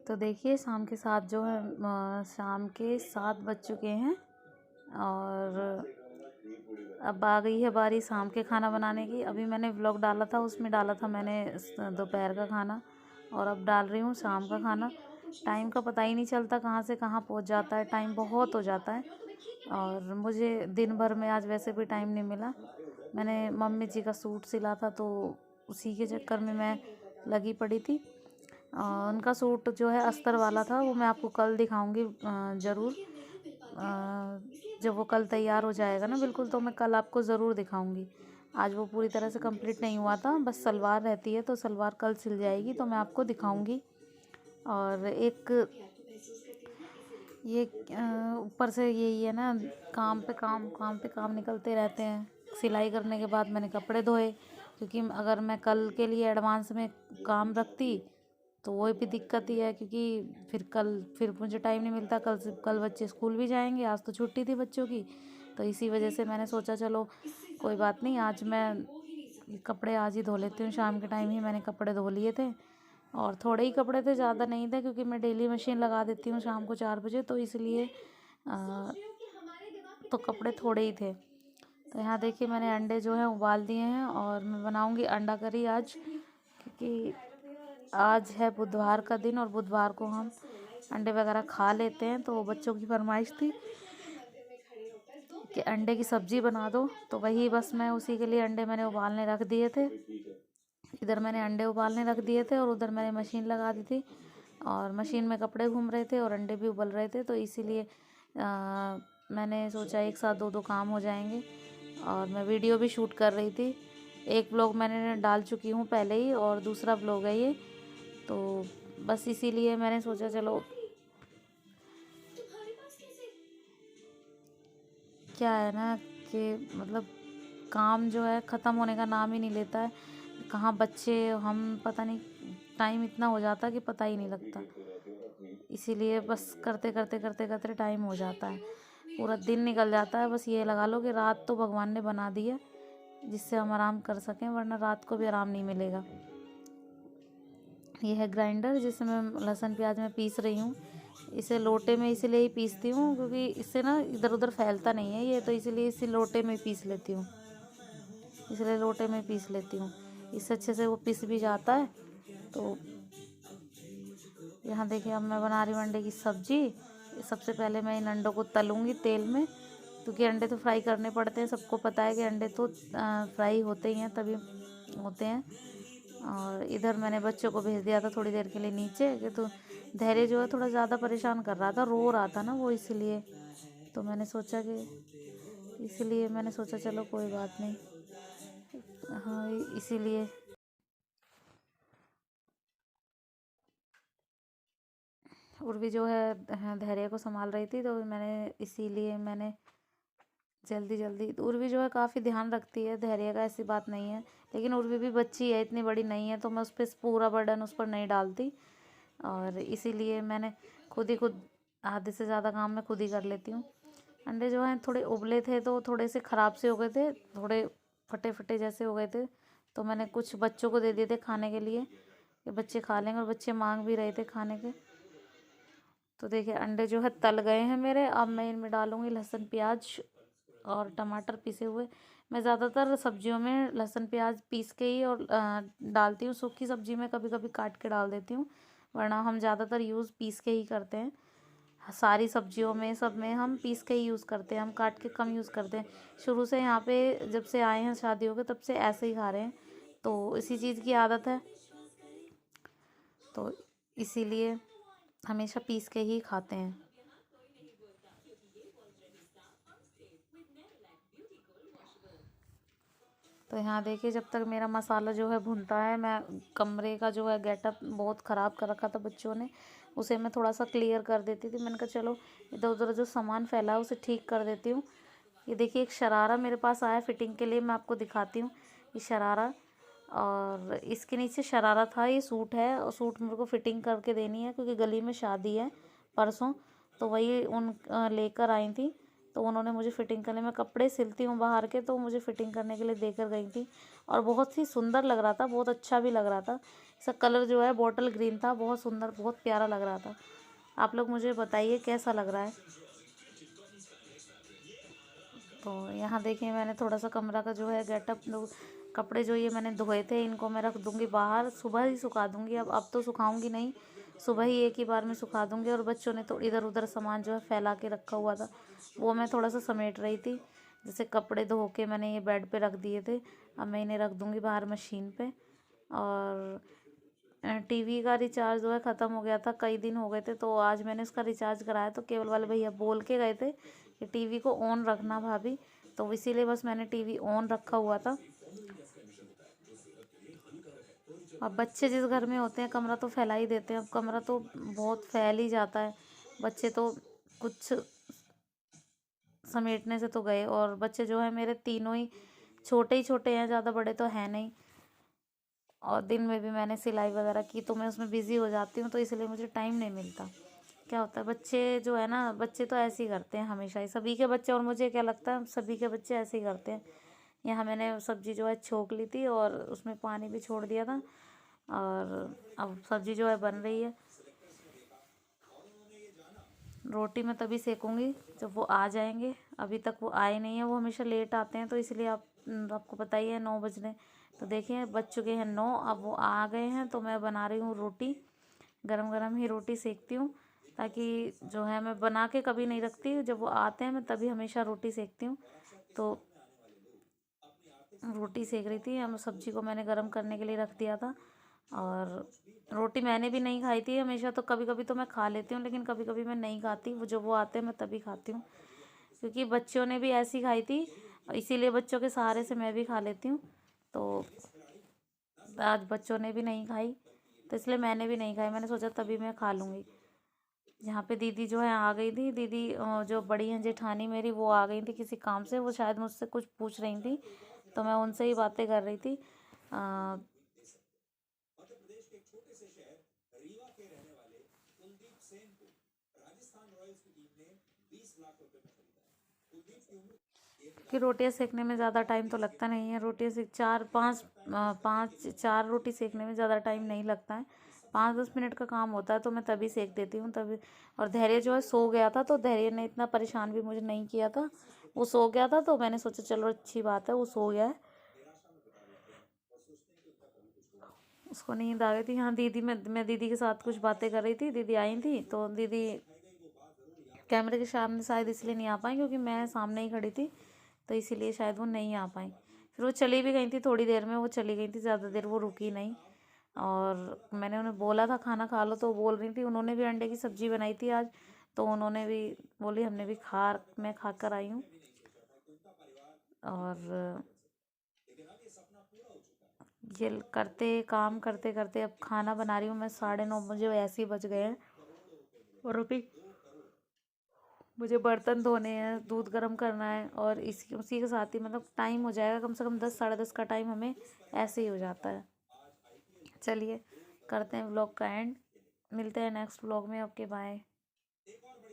तो देखिए शाम के 7 जो है शाम के 7 बज चुके हैं और अब आ गई है बारी शाम के खाना बनाने की। अभी मैंने व्लॉग डाला था, उसमें डाला था मैंने दोपहर का खाना और अब डाल रही हूँ शाम का खाना। टाइम का पता ही नहीं चलता कहाँ से कहाँ पहुँच जाता है, टाइम बहुत हो जाता है। और मुझे दिन भर में आज वैसे भी टाइम नहीं मिला। मैंने मम्मी जी का सूट सिला था तो उसी के चक्कर में मैं लगी पड़ी थी। उनका सूट जो है अस्तर वाला था, वो मैं आपको कल दिखाऊंगी ज़रूर। जब वो कल तैयार हो जाएगा ना बिल्कुल, तो मैं कल आपको ज़रूर दिखाऊंगी। आज वो पूरी तरह से कंप्लीट नहीं हुआ था, बस सलवार रहती है, तो सलवार कल सिल जाएगी तो मैं आपको दिखाऊंगी। और एक ये ऊपर से यही है ना, काम पे काम काम पे काम निकलते रहते हैं। सिलाई करने के बाद मैंने कपड़े धोए, क्योंकि अगर मैं कल के लिए एडवांस में काम रखती तो वो भी दिक्कत ही है, क्योंकि फिर मुझे टाइम नहीं मिलता। कल बच्चे स्कूल भी जाएंगे, आज तो छुट्टी थी बच्चों की, तो इसी वजह से मैंने सोचा चलो कोई बात नहीं, आज मैं कपड़े आज ही धो लेती हूँ। शाम के टाइम ही मैंने कपड़े धो लिए थे और थोड़े ही कपड़े थे, ज़्यादा नहीं थे, क्योंकि मैं डेली मशीन लगा देती हूँ शाम को 4 बजे, तो इसलिए तो कपड़े थोड़े ही थे। तो यहाँ देखिए मैंने अंडे जो हैं उबाल दिए हैं और मैं बनाऊँगी अंडा करी आज, क्योंकि आज है बुधवार का दिन और बुधवार को हम अंडे वगैरह खा लेते हैं। तो बच्चों की फरमाइश थी कि अंडे की सब्ज़ी बना दो, तो वही बस मैं उसी के लिए अंडे मैंने उबालने रख दिए थे। इधर मैंने अंडे उबालने रख दिए थे और उधर मैंने मशीन लगा दी थी, और मशीन में कपड़े घूम रहे थे और अंडे भी उबल रहे थे, तो इसीलिए मैंने सोचा एक साथ दो काम हो जाएंगे। और मैं वीडियो भी शूट कर रही थी। एक व्लॉग मैंने डाल चुकी हूँ पहले ही और दूसरा व्लॉग है ये, तो बस इसीलिए मैंने सोचा चलो, क्या है ना कि मतलब काम जो है ख़त्म होने का नाम ही नहीं लेता है। कहाँ बच्चे हम पता नहीं, टाइम इतना हो जाता है कि पता ही नहीं लगता। इसीलिए बस करते करते करते करते टाइम हो जाता है, पूरा दिन निकल जाता है। बस ये लगा लो कि रात तो भगवान ने बना दी है जिससे हम आराम कर सकें, वरना रात को भी आराम नहीं मिलेगा। ये है ग्राइंडर जिसमें मैं लहसुन प्याज में पीस रही हूँ। इसे लोटे में इसलिए ही पीसती हूँ क्योंकि इससे ना इधर उधर फैलता नहीं है ये, तो इसीलिए इसी लोटे में पीस लेती हूँ, इसलिए लोटे में पीस लेती हूँ। इससे अच्छे से वो पीस भी जाता है। तो यहाँ देखिए अब मैं बना रही हूँ अंडे की सब्ज़ी। सबसे पहले मैं इन अंडों को तलूँगी तेल में, क्योंकि अंडे तो फ्राई करने पड़ते हैं। सबको पता है कि अंडे तो फ्राई होते ही हैं, तभी होते हैं। और इधर मैंने बच्चों को भेज दिया था थोड़ी देर के लिए नीचे, कि तो धैर्य जो है थोड़ा ज़्यादा परेशान कर रहा था, रो रहा था ना वो, इसलिए तो मैंने सोचा चलो कोई बात नहीं। हाँ इसीलिए उर्वी जो है धैर्य को संभाल रही थी, तो इसीलिए मैंने जल्दी जल्दी। उर्वी जो है काफ़ी ध्यान रखती है धैर्य का, ऐसी बात नहीं है, लेकिन उर्वी भी बच्ची है, इतनी बड़ी नहीं है, तो मैं उस पर पूरा बर्डन उस पर नहीं डालती। और इसीलिए मैंने खुद आधे से ज़्यादा काम मैं खुद ही कर लेती हूँ। अंडे जो हैं थोड़े उबले थे तो थोड़े से ख़राब से हो गए थे, थोड़े फटे फटे जैसे हो गए थे, तो मैंने कुछ बच्चों को दे दिए थे खाने के लिए कि बच्चे खा लेंगे, और बच्चे मांग भी रहे थे खाने के। तो देखिए अंडे जो है तल गए हैं मेरे। अब मैं इनमें डालूँगी लहसुन प्याज और टमाटर पीसे हुए। मैं ज़्यादातर सब्जियों में लहसुन प्याज पीस के ही और डालती हूँ। सूखी सब्जी में कभी कभी काट के डाल देती हूँ, वरना हम ज़्यादातर यूज़ पीस के ही करते हैं। सारी सब्जियों में सब में हम पीस के ही यूज़ करते हैं, हम काट के कम यूज़ करते हैं। शुरू से यहाँ पे जब से आए हैं शादी हो गए तब से ऐसे ही खा रहे हैं, तो इसी चीज़ की आदत है, तो इसीलिए हमेशा पीस के ही खाते हैं। तो यहाँ देखिए जब तक मेरा मसाला जो है भुनता है, मैं कमरे का जो है गेटअप बहुत ख़राब कर रखा था बच्चों ने, उसे मैं थोड़ा सा क्लियर कर देती थी। मैंने कहा चलो इधर उधर जो सामान फैला है उसे ठीक कर देती हूँ। ये देखिए एक शरारा मेरे पास आया फिटिंग के लिए, मैं आपको दिखाती हूँ ये शरारा। और इसके नीचे शरारा था, ये सूट है, और सूट मेरे को फिटिंग करके देनी है क्योंकि गली में शादी है परसों, तो वही लेकर आई थी तो उन्होंने मुझे फ़िटिंग करने, मैं कपड़े सिलती हूँ बाहर के, तो मुझे फ़िटिंग करने के लिए देकर गई थी। और बहुत ही सुंदर लग रहा था, बहुत अच्छा भी लग रहा था। इसका कलर जो है बॉटल ग्रीन था, बहुत सुंदर, बहुत प्यारा लग रहा था। आप लोग मुझे बताइए कैसा लग रहा है। तो यहाँ देखिए मैंने थोड़ा सा कमरा का जो है गेटअप, कपड़े जो ये मैंने धोए थे इनको मैं रख दूँगी बाहर, सुबह ही सुखा दूँगी। अब तो सुखाऊंगी नहीं, सुबह ही एक ही बार में सुखा दूँगी। और बच्चों ने तो इधर उधर सामान जो है फैला के रखा हुआ था, वो मैं थोड़ा सा समेट रही थी। जैसे कपड़े धो के मैंने ये बेड पे रख दिए थे, अब मैं इन्हें रख दूँगी बाहर मशीन पे। और टीवी का रिचार्ज जो है ख़त्म हो गया था, कई दिन हो गए थे, तो आज मैंने उसका रिचार्ज कराया। तो केबल वाले भैया बोल के गए थे कि टीवी को ऑन रखना भाभी, तो इसीलिए बस मैंने टीवी ऑन रखा हुआ था। अब बच्चे जिस घर में होते हैं कमरा तो फैला ही देते हैं, अब कमरा तो बहुत फैल ही जाता है। बच्चे तो कुछ समेटने से तो गए, और बच्चे जो है मेरे तीनों ही छोटे हैं, ज़्यादा बड़े तो हैं नहीं। और दिन में भी मैंने सिलाई वगैरह की तो मैं उसमें बिज़ी हो जाती हूँ, तो इसलिए मुझे टाइम नहीं मिलता। क्या होता है बच्चे जो है ना, बच्चे तो ऐसे ही करते हैं हमेशा ही, सभी के बच्चे, और मुझे क्या लगता है सभी के बच्चे ऐसे ही करते हैं। यहाँ मैंने सब्ज़ी जो है छोंक ली थी और उसमें पानी भी छोड़ दिया था, और अब सब्ज़ी जो है बन रही है। रोटी मैं तभी सेकूंगी जब वो आ जाएंगे, अभी तक वो आए नहीं हैं, वो हमेशा लेट आते हैं, तो इसलिए आपको पता ही है 9 बजने। तो देखिए बज चुके हैं 9, अब वो आ गए हैं, तो मैं बना रही हूँ रोटी। गरम गरम ही रोटी सेकती हूँ, ताकि जो है मैं बना के कभी नहीं रखती, जब वो आते हैं मैं तभी हमेशा रोटी सेकती हूँ। तो रोटी सेक रही थी, हम सब्जी को मैंने गरम करने के लिए रख दिया था। और रोटी मैंने भी नहीं खाई थी हमेशा, तो कभी कभी तो मैं खा लेती हूँ, लेकिन कभी कभी मैं नहीं खाती, वो जब वो आते हैं मैं तभी खाती हूँ। क्योंकि बच्चों ने भी ऐसी खाई थी, इसीलिए बच्चों के सहारे से मैं भी खा लेती हूँ। तो आज बच्चों ने भी नहीं खाई, तो इसलिए मैंने भी नहीं खाई, मैंने सोचा तभी मैं खा लूँगी। यहाँ पे दीदी जो है आ गई थी, दीदी जो बड़ी हैं जेठानी मेरी, वो आ गई थी किसी काम से, वो शायद मुझसे कुछ पूछ रही थी, तो मैं उनसे ही बातें कर रही थी। अ, कि रोटियां सेकने में ज़्यादा टाइम तो लगता नहीं है, रोटियां सेक 4 रोटी सेकने में ज़्यादा टाइम नहीं लगता है, 5-10 मिनट का काम होता है, तो मैं तभी सेक देती हूँ तभी। और धैर्य जो है सो गया था, तो धैर्य ने इतना परेशान भी मुझे नहीं किया था, वो सो गया था, तो मैंने सोचा चलो अच्छी बात है वो सो गया है, उसको नींद आ गई थी। हाँ दीदी, मैं दीदी के साथ कुछ बातें कर रही थी, दीदी आई थी, तो दीदी कैमरे के सामने शायद इसलिए नहीं आ पाई क्योंकि मैं सामने ही खड़ी थी, तो इसीलिए शायद वो नहीं आ पाई। फिर वो चली भी गई थी, थोड़ी देर में वो चली गई थी, ज़्यादा देर वो रुकी नहीं। और मैंने उन्हें बोला था खाना खा लो, तो वो बोल रही थी, उन्होंने भी अंडे की सब्ज़ी बनाई थी आज, तो उन्होंने भी बोली हमने भी मैं खा कर आई हूँ। और ये करते काम करते करते अब खाना बना रही हूँ मैं, 9:30 मुझे ऐसे ही बज गए हैं। और अभी मुझे बर्तन धोने हैं, दूध गर्म करना है, और इसी उसी के साथ ही मतलब टाइम हो जाएगा, कम से कम 10 साढ़े 10 का टाइम हमें ऐसे ही हो जाता है। चलिए करते हैं व्लॉग का एंड, मिलते हैं नेक्स्ट व्लॉग में। Okay bye.